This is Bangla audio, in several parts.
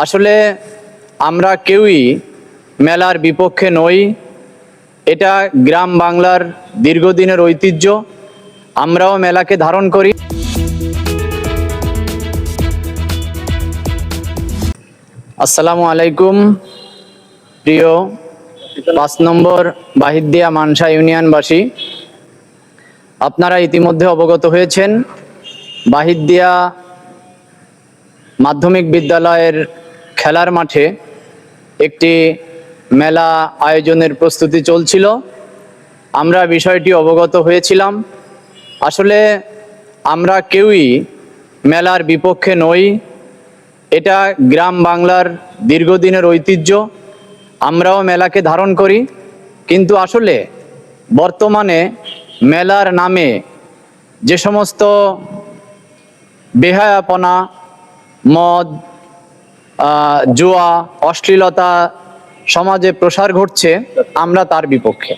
আসলে আমরা কেউই মেলার বিপক্ষে নই। এটা গ্রাম বাংলার দীর্ঘদিনের ঐতিহ্য। আমরাও মেলাকে ধারণ করি। আসসালামু আলাইকুম প্রিয় ৫ নম্বর বাহিদ্দিয়া মানসা ইউনিয়নবাসী, আপনারা ইতিমধ্যে অবগত হয়েছেন বাহিদ্দিয়া মাধ্যমিক বিদ্যালয়ের খেলার মাঠে একটি মেলা আয়োজনের প্রস্তুতি চলছিল। আমরা বিষয়টি অবগত হয়েছিলাম। আসলে আমরা কেউই মেলার বিপক্ষে নই। এটা গ্রাম বাংলার দীর্ঘদিনের ঐতিহ্য। আমরাও মেলাকে ধারণ করি, কিন্তু আসলে বর্তমানে মেলার নামে যে সমস্ত বেহায়াপনা, মদ, জুয়া, অশ্লীলতা সমাজে প্রসার ঘটছে, আমরা তার বিপক্ষে।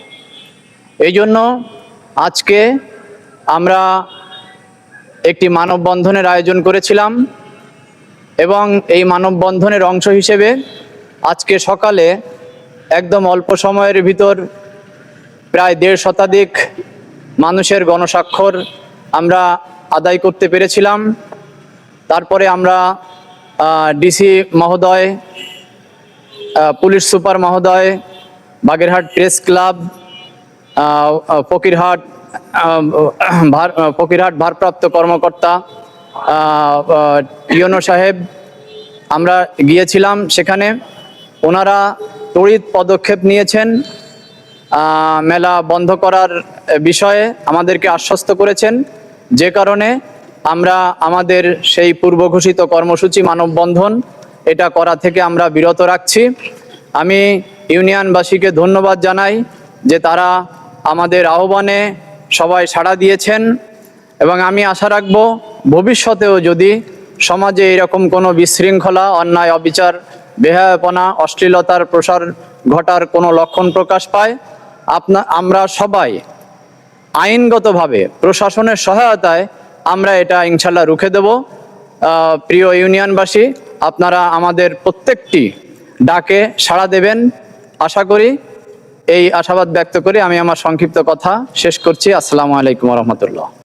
এই জন্য আজকে আমরা একটি মানববন্ধনের আয়োজন করেছিলাম এবং এই মানববন্ধনের অংশ হিসেবে আজকে সকালে একদম অল্প সময়ের ভিতর প্রায় ১.৫ শতাধিক মানুষের গণস্বাক্ষর আমরা আদায় করতে পেরেছিলাম। তারপরে আমরা ডিসি মহোদয়, পুলিশ সুপার মহোদয়, বাগেরহাট প্রেস ক্লাব, ফকিরহাট ভারপ্রাপ্ত কর্মকর্তা ইউনো সাহেব, আমরা গিয়েছিলাম সেখানে। ওনারা তড়িৎ পদক্ষেপ নিয়েছেন, মেলা বন্ধ করার বিষয়ে আমাদেরকে আশ্বস্ত করেছেন, যে কারণে আমরা আমাদের সেই পূর্ব ঘোষিত কর্মসূচি মানববন্ধন এটা করা থেকে আমরা বিরত রাখছি। আমি ইউনিয়নবাসীকে ধন্যবাদ জানাই যে তারা আমাদের আহ্বানে সবাই সাড়া দিয়েছেন, এবং আমি আশা রাখব ভবিষ্যতেও যদি সমাজে এরকম কোনো বিশৃঙ্খলা, অন্যায়, অবিচার, বেহায়াপনা, অশ্লীলতার প্রসার ঘটার কোনো লক্ষণ প্রকাশ পায়, আমরা সবাই আইনগতভাবে প্রশাসনের সহায়তায় আমরা এটা ইনশাল্লাহ রুখে দেব। প্রিয় ইউনিয়নবাসী, আপনারা আমাদের প্রত্যেকটি ডাকে সাড়া দেবেন আশা করি। এই আশাবাদ ব্যক্ত করে আমি আমার সংক্ষিপ্ত কথা শেষ করছি। আসসালামু আলাইকুম রহমতুল্লাহ।